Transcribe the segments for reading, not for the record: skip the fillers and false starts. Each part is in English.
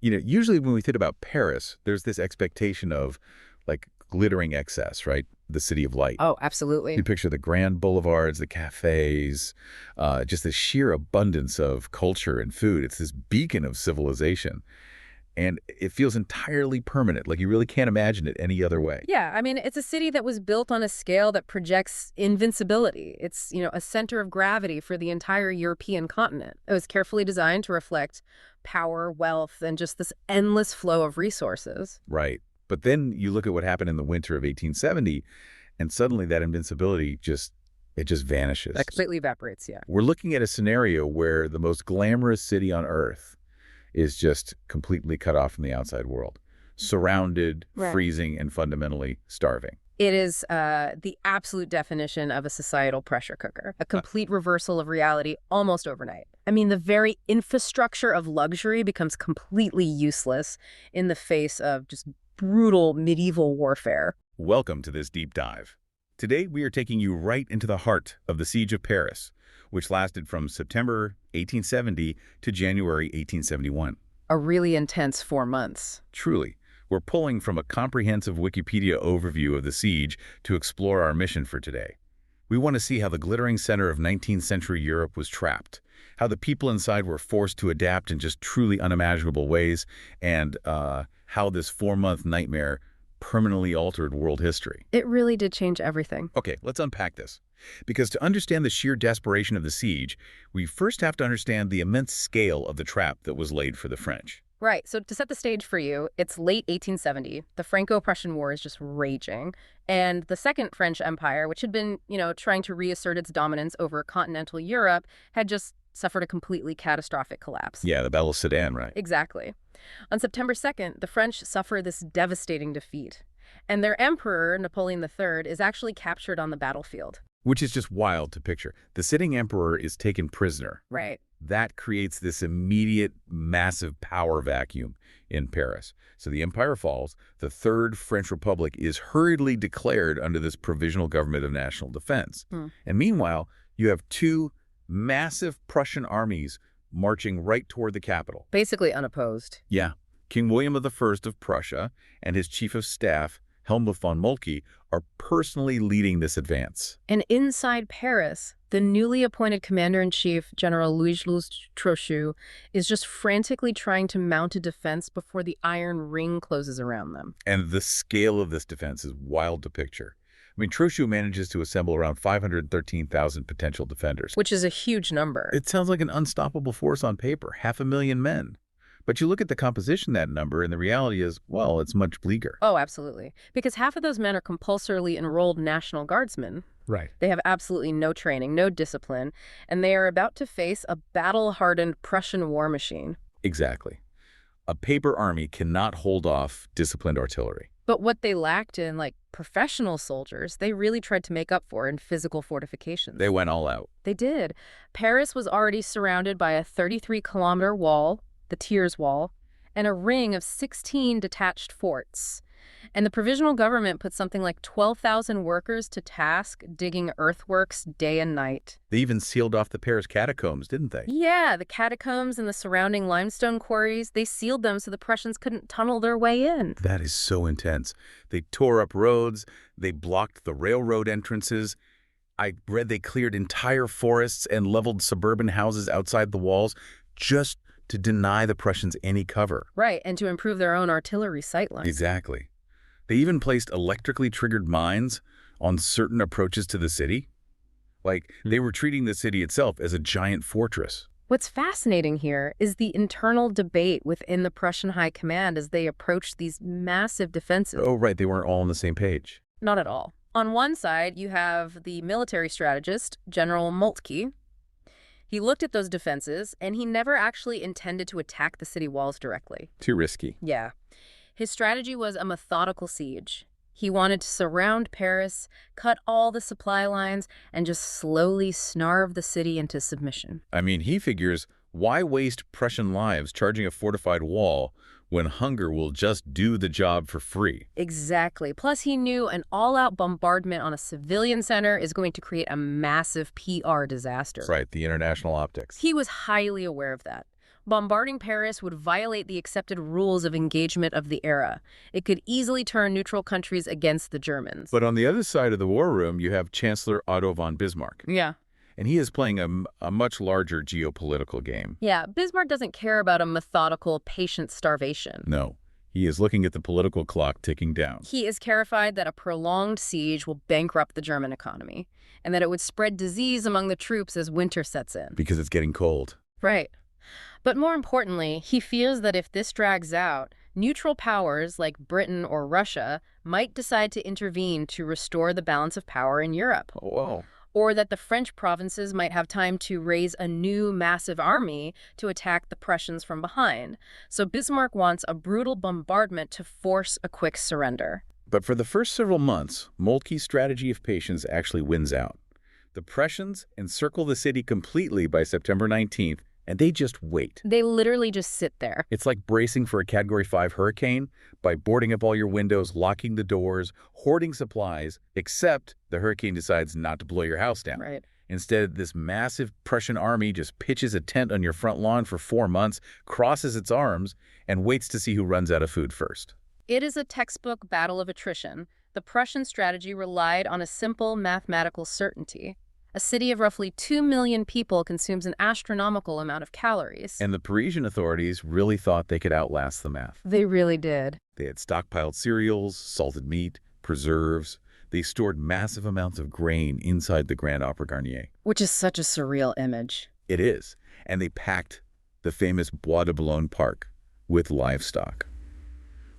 Usually when we think about Paris, there's this expectation of, like, glittering excess, right? The city of light. Oh, You absolutely. picture the grand boulevards, the cafes, just the sheer abundance of culture and food. It's this beacon of civilization. And it feels entirely permanent, like you really can't imagine it any other way. Yeah, I mean, it's a city that was built on a scale that projects invincibility. It's, a center of gravity for the entire European continent. It was carefully designed to reflect power, wealth, and just this endless flow of resources. Right. But then you look at what happened in the winter of 1870, and suddenly that invincibility just vanishes. That completely evaporates, yeah. We're looking at a scenario where the most glamorous city on Earth is just completely cut off from the outside world, surrounded, Right. freezing, and fundamentally starving. It is the absolute definition of a societal pressure cooker, a complete reversal of reality almost overnight. I mean, the very infrastructure of luxury becomes completely useless in the face of just brutal medieval warfare. Welcome to this deep dive. Today, we are taking you right into the heart of the Siege of Paris, which lasted from September 1870 to January 1871. A really intense 4 months. Truly, we're pulling from a comprehensive Wikipedia overview of the siege to explore our mission for today. We want to see how the glittering center of 19th century Europe was trapped, how the people inside were forced to adapt in just truly unimaginable ways, and how this 4-month nightmare permanently altered world history. It really did change everything. Okay, let's unpack this. Because to understand the sheer desperation of the siege, we first have to understand the immense scale of the trap that was laid for the French. Right. So to set the stage for you, it's late 1870. The Franco-Prussian War is just raging. And the Second French Empire, which had been, trying to reassert its dominance over continental Europe, had just suffered a completely catastrophic collapse. Yeah, the Battle of Sedan, right? Exactly. On September 2nd, the French suffer this devastating defeat. And their emperor, Napoleon III, is actually captured on the battlefield. Which is just wild to picture. The sitting emperor is taken prisoner. Right. That creates this immediate, massive power vacuum in Paris. So the empire falls. The Third French Republic is hurriedly declared under this provisional government of national defense. And meanwhile, you have two massive Prussian armies marching right toward the capital. Basically unopposed. Yeah. King William I of Prussia and his chief of staff, Helmut von Moltke, are personally leading this advance. And inside Paris, the newly appointed commander-in-chief, General Louis-Louis Trochu, is just frantically trying to mount a defense before the iron ring closes around them. And the scale of this defense is wild to picture. I mean, Trochu manages to assemble around 513,000 potential defenders. Which is a huge number. It sounds like an unstoppable force on paper, 500,000 men. But you look at the composition of that number, and the reality is, well, it's much bleaker. Oh, absolutely. Because half of those men are compulsorily enrolled National Guardsmen. Right. They have absolutely no training, no discipline, and they are about to face a battle-hardened Prussian war machine. Exactly. A paper army cannot hold off disciplined artillery. But what they lacked in, professional soldiers, they really tried to make up for in physical fortifications. They went all out. They did. Paris was already surrounded by a 33-kilometer wall, the Thiers Wall, and a ring of 16 detached forts. And the provisional government put something like 12,000 workers to task digging earthworks day and night. They even sealed off the Paris catacombs, didn't they? Yeah, the catacombs and the surrounding limestone quarries, they sealed them so the Prussians couldn't tunnel their way in. That is so intense. They tore up roads. They blocked the railroad entrances. I read they cleared entire forests and leveled suburban houses outside the walls just to deny the Prussians any cover. Right, and to improve their own artillery sightlines. Exactly. They even placed electrically triggered mines on certain approaches to the city. They were treating the city itself as a giant fortress. What's fascinating here is the internal debate within the Prussian High Command as they approached these massive defenses. Oh, right, they weren't all on the same page. Not at all. On one side, you have the military strategist, General Moltke. He looked at those defenses, and he never actually intended to attack the city walls directly. Too risky. Yeah. His strategy was a methodical siege. He wanted to surround Paris, cut all the supply lines, and just slowly snarve the city into submission. I mean, he figures, why waste Prussian lives charging a fortified wall when hunger will just do the job for free? Exactly. Plus, he knew an all-out bombardment on a civilian center is going to create a massive PR disaster. Right, the international optics. He was highly aware of that. Bombarding Paris would violate the accepted rules of engagement of the era. It could easily turn neutral countries against the Germans. But on the other side of the war room, you have Chancellor Otto von Bismarck. Yeah. And he is playing a much larger geopolitical game. Yeah, Bismarck doesn't care about a methodical, patient starvation. No, he is looking at the political clock ticking down. He is terrified that a prolonged siege will bankrupt the German economy and that it would spread disease among the troops as winter sets in. Because it's getting cold. Right. But more importantly, he fears that if this drags out, neutral powers like Britain or Russia might decide to intervene to restore the balance of power in Europe. Oh, wow. Or that the French provinces might have time to raise a new massive army to attack the Prussians from behind. So Bismarck wants a brutal bombardment to force a quick surrender. But for the first several months, Moltke's strategy of patience actually wins out. The Prussians encircle the city completely by September 19th, and they just wait. They literally just sit there. It's like bracing for a Category 5 hurricane by boarding up all your windows, locking the doors, hoarding supplies, except the hurricane decides not to blow your house down. Right. Instead, this massive Prussian army just pitches a tent on your front lawn for 4 months, crosses its arms, and waits to see who runs out of food first. It is a textbook battle of attrition. The Prussian strategy relied on a simple mathematical certainty. A city of roughly 2 million people consumes an astronomical amount of calories. And the Parisian authorities really thought they could outlast the math. They really did. They had stockpiled cereals, salted meat, preserves. They stored massive amounts of grain inside the Grand Opera Garnier. Which is such a surreal image. It is. And they packed the famous Bois de Boulogne Park with livestock.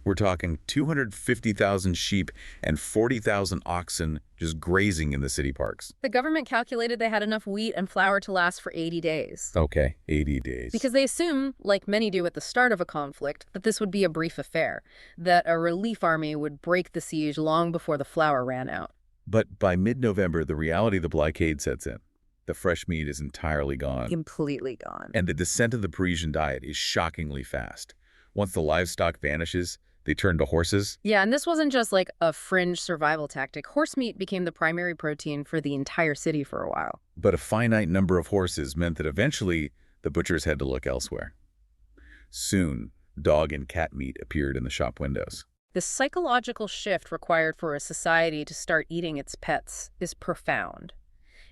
We're talking 250,000 sheep and 40,000 oxen just grazing in the city parks. The government calculated they had enough wheat and flour to last for 80 days. Okay, 80 days. Because they assume, like many do at the start of a conflict, that this would be a brief affair, that a relief army would break the siege long before the flour ran out. But by mid-November, the reality of the blockade sets in. The fresh meat is entirely gone. Completely gone. And the descent of the Parisian diet is shockingly fast. Once the livestock vanishes, they turn to horses. Yeah, and this wasn't just like a fringe survival tactic. Horse meat became the primary protein for the entire city for a while. But a finite number of horses meant that eventually the butchers had to look elsewhere. Soon, dog and cat meat appeared in the shop windows. The psychological shift required for a society to start eating its pets is profound.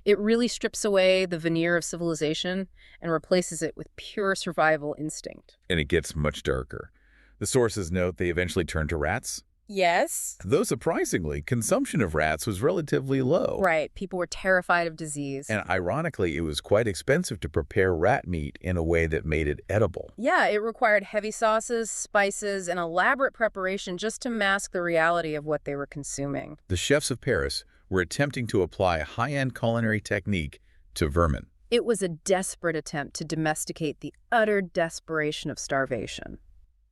It really strips away the veneer of civilization and replaces it with pure survival instinct. And it gets much darker. The sources note they eventually turned to rats. Yes. Though surprisingly, consumption of rats was relatively low. Right. People were terrified of disease. And ironically, it was quite expensive to prepare rat meat in a way that made it edible. Yeah, it required heavy sauces, spices, and elaborate preparation just to mask the reality of what they were consuming. The chefs of Paris were attempting to apply high-end culinary technique to vermin. It was a desperate attempt to domesticate the utter desperation of starvation.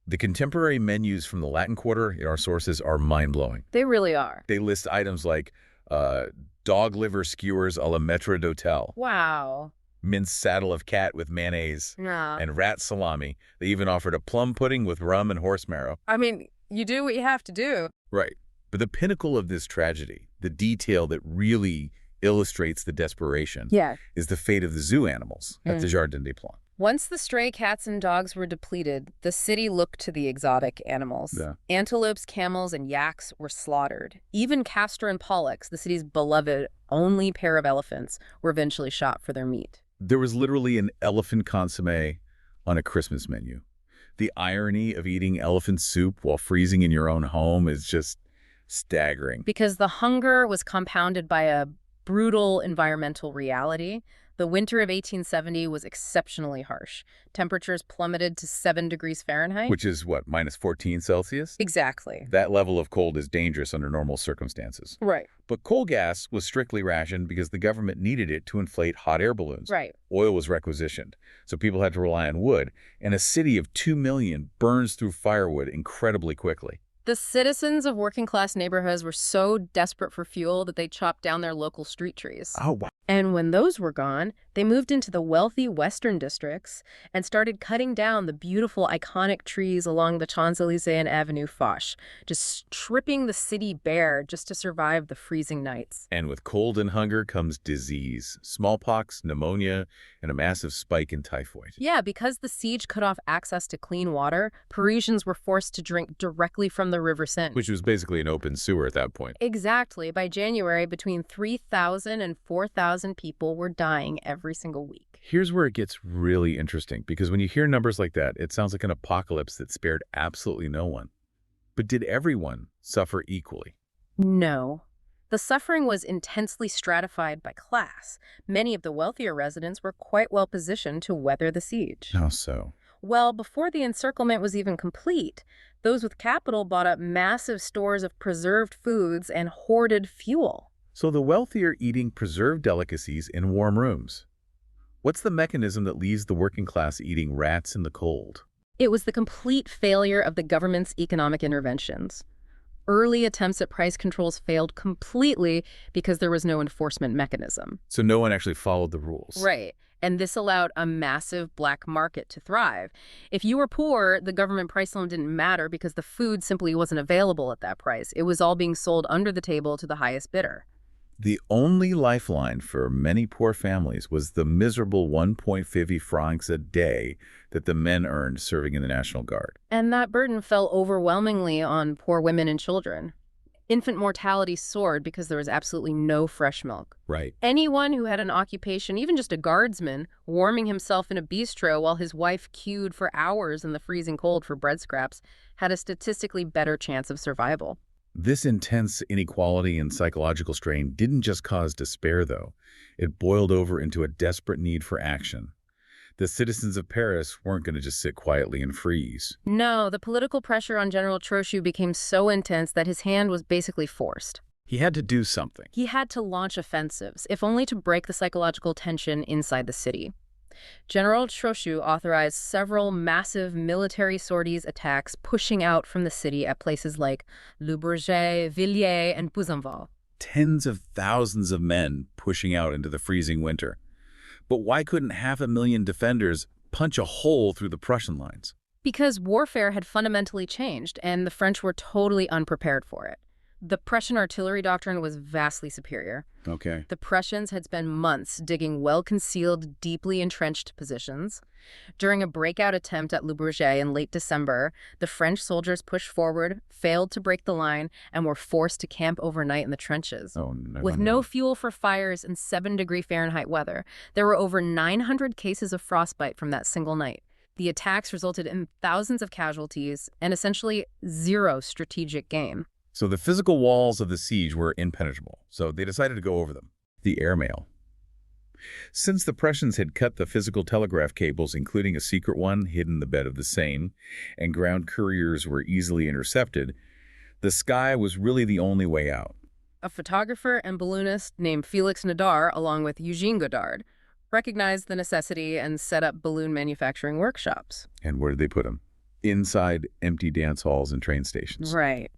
The contemporary menus from the Latin Quarter in our sources are mind-blowing. They really are. They list items like dog liver skewers a la maître d'hôtel, Wow. minced saddle of cat with mayonnaise, Yeah. and rat salami. They even offered a plum pudding with rum and horse marrow. I mean, you do what you have to do. Right. But the pinnacle of this tragedy, the detail that really illustrates the desperation, Yeah. is the fate of the zoo animals at the Jardin des Plantes. Once the stray cats and dogs were depleted, the city looked to the exotic animals. Yeah. Antelopes, camels, and yaks were slaughtered. Even castor and pollux, the city's beloved only pair of elephants, were eventually shot for their meat. There was literally an elephant consommé on a Christmas menu. The irony of eating elephant soup while freezing in your own home is just staggering. Because the hunger was compounded by a brutal environmental reality. The winter of 1870 was exceptionally harsh. Temperatures plummeted to 7 degrees Fahrenheit. Which is, what, minus 14 Celsius? Exactly. That level of cold is dangerous under normal circumstances. Right. But coal gas was strictly rationed because the government needed it to inflate hot air balloons. Right. Oil was requisitioned, so people had to rely on wood, and a city of 2 million burns through firewood incredibly quickly. The citizens of working-class neighborhoods were so desperate for fuel that they chopped down their local street trees. Oh, wow. And when those were gone, they moved into the wealthy western districts and started cutting down the beautiful, iconic trees along the Champs-Élysées and Avenue Foch, just stripping the city bare just to survive the freezing nights. And with cold and hunger comes disease, smallpox, pneumonia, and a massive spike in typhoid. Yeah, because the siege cut off access to clean water, Parisians were forced to drink directly from the River Seine. Which was basically an open sewer at that point. Exactly. By January, between 3,000 and 4,000 people were dying every single week. Here's where it gets really interesting, because when you hear numbers like that, it sounds like an apocalypse that spared absolutely no one. But did everyone suffer equally? No. The suffering was intensely stratified by class. Many of the wealthier residents were quite well positioned to weather the siege. How so? Well, before the encirclement was even complete, those with capital bought up massive stores of preserved foods and hoarded fuel. So the wealthy are eating preserved delicacies in warm rooms. What's the mechanism that leaves the working class eating rats in the cold? It was the complete failure of the government's economic interventions. Early attempts at price controls failed completely because there was no enforcement mechanism. So no one actually followed the rules. Right. And this allowed a massive black market to thrive. If you were poor, the government price loan didn't matter because the food simply wasn't available at that price. It was all being sold under the table to the highest bidder. The only lifeline for many poor families was the miserable 1.50 francs a day that the men earned serving in the National Guard. And that burden fell overwhelmingly on poor women and children. Infant mortality soared because there was absolutely no fresh milk. Right. Anyone who had an occupation, even just a guardsman, warming himself in a bistro while his wife queued for hours in the freezing cold for bread scraps, had a statistically better chance of survival. This intense inequality and psychological strain didn't just cause despair, though. It boiled over into a desperate need for action. The citizens of Paris weren't going to just sit quietly and freeze. No, the political pressure on General Trochu became so intense that his hand was basically forced. He had to do something. He had to launch offensives, if only to break the psychological tension inside the city. General Trochu authorized several massive military sorties attacks pushing out from the city at places like Le Bourget, Villiers, and Buzenval. Tens of thousands of men pushing out into the freezing winter. But why couldn't 500,000 defenders punch a hole through the Prussian lines? Because warfare had fundamentally changed, and the French were totally unprepared for it. The Prussian artillery doctrine was vastly superior. Okay. The Prussians had spent months digging well-concealed, deeply entrenched positions. During a breakout attempt at Le Bourget in late December, the French soldiers pushed forward, failed to break the line, and were forced to camp overnight in the trenches. Oh, no. With no fuel for fires and 7-degree Fahrenheit weather, there were over 900 cases of frostbite from that single night. The attacks resulted in thousands of casualties and essentially zero strategic gain. So the physical walls of the siege were impenetrable, so they decided to go over them. The airmail. Since the Prussians had cut the physical telegraph cables, including a secret one hidden in the bed of the Seine, and ground couriers were easily intercepted, the sky was really the only way out. A photographer and balloonist named Félix Nadar, along with Eugene Godard, recognized the necessity and set up balloon manufacturing workshops. And where did they put them? Inside empty dance halls and train stations. Right.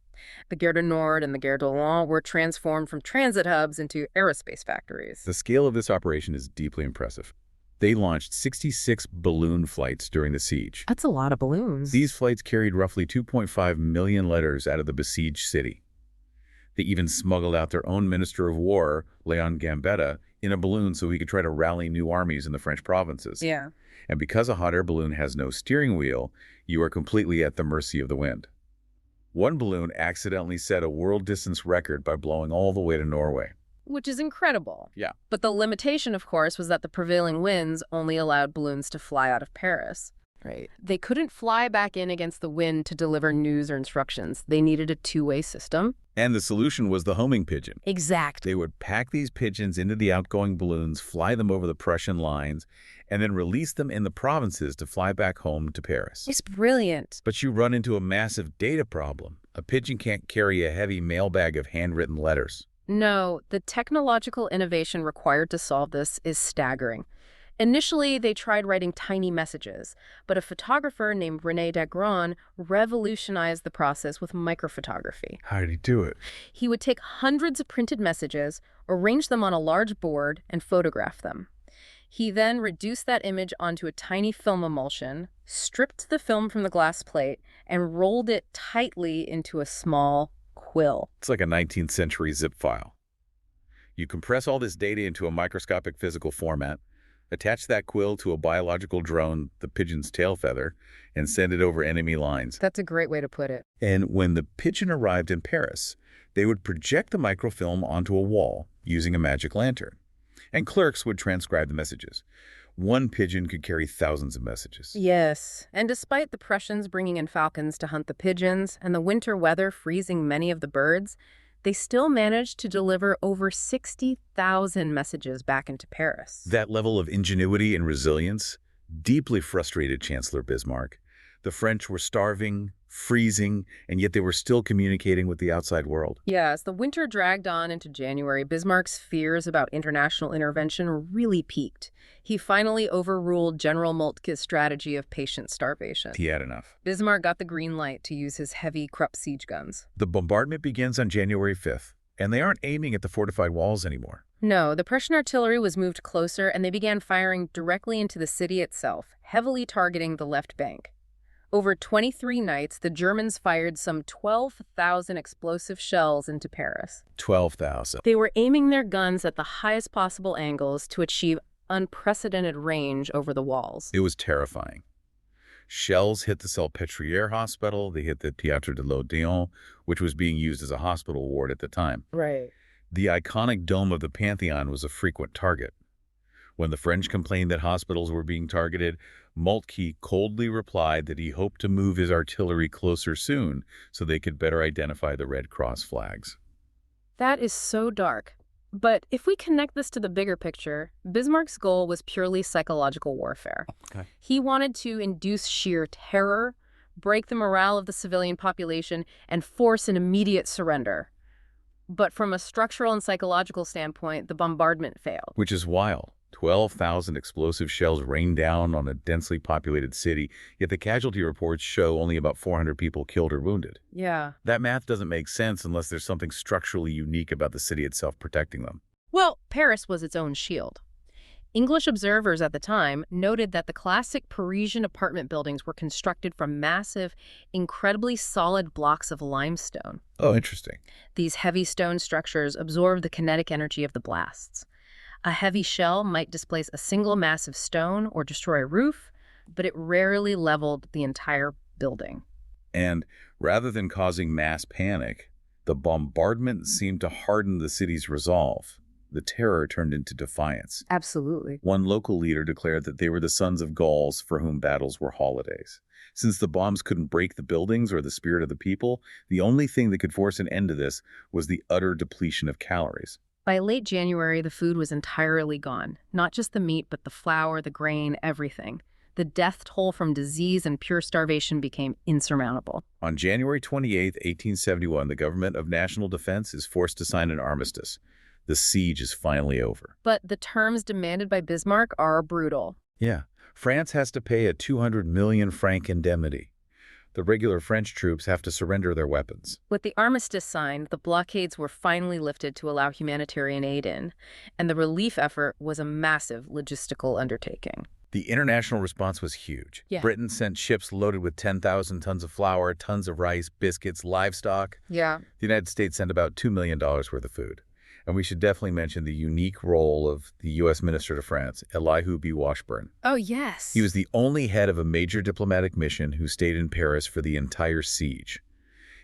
The Gare du Nord and the Gare de Lyon were transformed from transit hubs into aerospace factories. The scale of this operation is deeply impressive. They launched 66 balloon flights during the siege. That's a lot of balloons. These flights carried roughly 2.5 million letters out of the besieged city. They even smuggled out their own Minister of War, Léon Gambetta, in a balloon so he could try to rally new armies in the French provinces. Yeah. And because a hot air balloon has no steering wheel, you are completely at the mercy of the wind. One balloon accidentally set a world distance record by blowing all the way to Norway. Which is incredible. Yeah. But the limitation, of course, was that the prevailing winds only allowed balloons to fly out of Paris. Right. They couldn't fly back in against the wind to deliver news or instructions. They needed a two-way system. And the solution was the homing pigeon. Exactly. They would pack these pigeons into the outgoing balloons, fly them over the Prussian lines, and then release them in the provinces to fly back home to Paris. It's brilliant. But you run into a massive data problem. A pigeon can't carry a heavy mailbag of handwritten letters. No, the technological innovation required to solve this is staggering. Initially, they tried writing tiny messages, but a photographer named René Dagron revolutionized the process with microphotography. How did he do it? He would take hundreds of printed messages, arrange them on a large board, and photograph them. He then reduced that image onto a tiny film emulsion, stripped the film from the glass plate, and rolled it tightly into a small quill. It's like a 19th century zip file. You compress all this data into a microscopic physical format, attach that quill to a biological drone, the pigeon's tail feather, and send it over enemy lines. That's a great way to put it. And when the pigeon arrived in Paris, they would project the microfilm onto a wall using a magic lantern. And clerks would transcribe the messages. One pigeon could carry thousands of messages. Yes, and despite the Prussians bringing in falcons to hunt the pigeons and the winter weather freezing many of the birds, they still managed to deliver over 60,000 messages back into Paris. That level of ingenuity and resilience deeply frustrated Chancellor Bismarck. The French were starving, freezing, and yet they were still communicating with the outside world. Yeah, as the winter dragged on into January, Bismarck's fears about international intervention really peaked. He finally overruled General Moltke's strategy of patient starvation. He had enough. Bismarck got the green light to use his heavy Krupp siege guns. The bombardment begins on January 5th, and they aren't aiming at the fortified walls anymore. No, the Prussian artillery was moved closer, and they began firing directly into the city itself, heavily targeting the left bank. Over 23 nights, the Germans fired some 12,000 explosive shells into Paris. 12,000. They were aiming their guns at the highest possible angles to achieve unprecedented range over the walls. It was terrifying. Shells hit the Salpêtrière hospital. They hit the Théâtre de l'Odéon, which was being used as a hospital ward at the time. Right. The iconic dome of the Pantheon was a frequent target. When the French complained that hospitals were being targeted, Moltke coldly replied that he hoped to move his artillery closer soon so they could better identify the Red Cross flags. That is so dark. But if we connect this to the bigger picture, Bismarck's goal was purely psychological warfare. Okay. He wanted to induce sheer terror, break the morale of the civilian population, and force an immediate surrender. But from a structural and psychological standpoint, the bombardment failed. Which is wild. 12,000 explosive shells rained down on a densely populated city, yet the casualty reports show only about 400 people killed or wounded. Yeah. That math doesn't make sense unless there's something structurally unique about the city itself protecting them. Well, Paris was its own shield. English observers at the time noted that the classic Parisian apartment buildings were constructed from massive, incredibly solid blocks of limestone. Oh, interesting. These heavy stone structures absorb the kinetic energy of the blasts. A heavy shell might displace a single mass of stone or destroy a roof, but it rarely leveled the entire building. And rather than causing mass panic, the bombardment seemed to harden the city's resolve. The terror turned into defiance. Absolutely. One local leader declared that they were the sons of Gauls for whom battles were holidays. Since the bombs couldn't break the buildings or the spirit of the people, the only thing that could force an end to this was the utter depletion of calories. By late January, the food was entirely gone. Not just the meat, but the flour, the grain, everything. The death toll from disease and pure starvation became insurmountable. On January 28, 1871, the government of national defense is forced to sign an armistice. The siege is finally over. But the terms demanded by Bismarck are brutal. Yeah. France has to pay a 200 million franc indemnity. The regular French troops have to surrender their weapons. With the armistice signed, the blockades were finally lifted to allow humanitarian aid in, and the relief effort was a massive logistical undertaking. The international response was huge. Yeah. Britain sent ships loaded with 10,000 tons of flour, tons of rice, biscuits, livestock. Yeah. The United States sent about $2 million worth of food. And we should definitely mention the unique role of the U.S. Minister to France, Elihu B. Washburn. Oh, yes. He was the only head of a major diplomatic mission who stayed in Paris for the entire siege.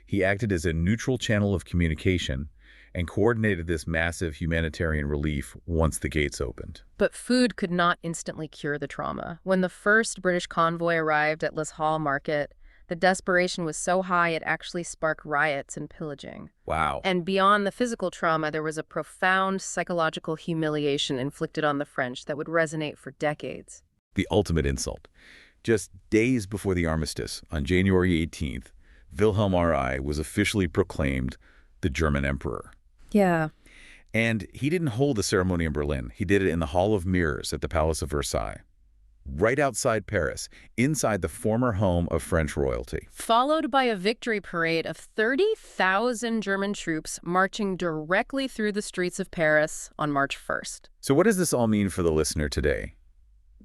He acted as a neutral channel of communication and coordinated this massive humanitarian relief once the gates opened. But food could not instantly cure the trauma. When the first British convoy arrived at Les Halles Market, the desperation was so high it actually sparked riots and pillaging. Wow. And beyond the physical trauma, there was a profound psychological humiliation inflicted on the French that would resonate for decades. The ultimate insult. Just days before the armistice, on January 18th, Wilhelm II was officially proclaimed the German emperor. Yeah. And he didn't hold the ceremony in Berlin. He did it in the Hall of Mirrors at the Palace of Versailles, right outside Paris, inside the former home of French royalty. Followed by a victory parade of 30,000 German troops marching directly through the streets of Paris on March 1st. So what does this all mean for the listener today?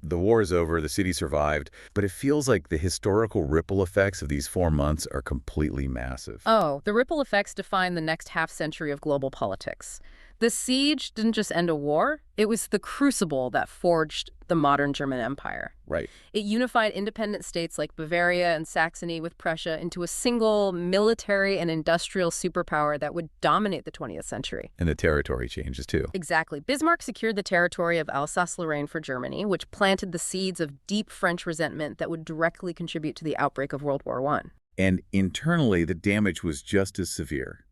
The war is over, the city survived, but it feels like the historical ripple effects of these 4 months are completely massive. Oh, the ripple effects define the next half-century of global politics. The siege didn't just end a war, it was the crucible that forged the modern German Empire. Right. It unified independent states like Bavaria and Saxony with Prussia into a single military and industrial superpower that would dominate the 20th century. And the territory changes too. Exactly. Bismarck secured the territory of Alsace-Lorraine for Germany, which planted the seeds of deep French resentment that would directly contribute to the outbreak of World War I. And internally, the damage was just as severe.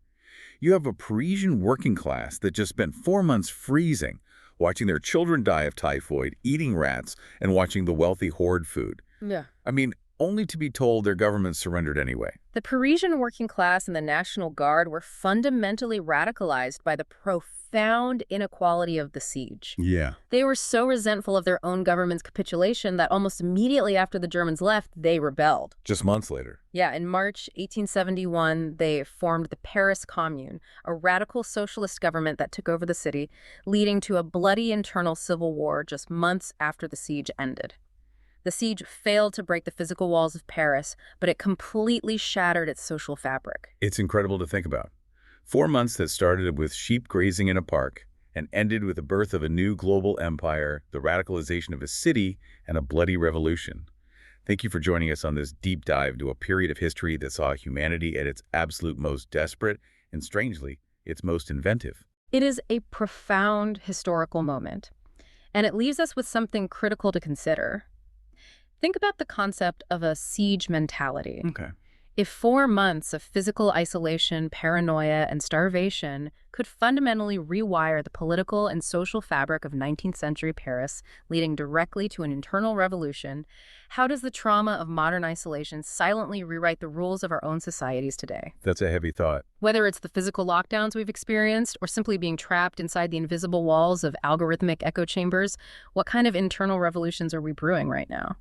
You have a Parisian working class that just spent 4 months freezing, watching their children die of typhoid, eating rats, and watching the wealthy hoard food. Yeah. I mean, only to be told their government surrendered anyway. The Parisian working class and the National Guard were fundamentally radicalized by the profound inequality of the siege. Yeah. They were so resentful of their own government's capitulation that almost immediately after the Germans left, they rebelled. Just months later. Yeah, in March 1871, they formed the Paris Commune, a radical socialist government that took over the city, leading to a bloody internal civil war just months after the siege ended. The siege failed to break the physical walls of Paris, but it completely shattered its social fabric. It's incredible to think about. 4 months that started with sheep grazing in a park and ended with the birth of a new global empire, the radicalization of a city, and a bloody revolution. Thank you for joining us on this deep dive into a period of history that saw humanity at its absolute most desperate and, strangely, its most inventive. It is a profound historical moment, and it leaves us with something critical to consider. Think about the concept of a siege mentality. Okay. If 4 months of physical isolation, paranoia, and starvation could fundamentally rewire the political and social fabric of 19th century Paris, leading directly to an internal revolution, how does the trauma of modern isolation silently rewrite the rules of our own societies today? That's a heavy thought. Whether it's the physical lockdowns we've experienced or simply being trapped inside the invisible walls of algorithmic echo chambers, what kind of internal revolutions are we brewing right now?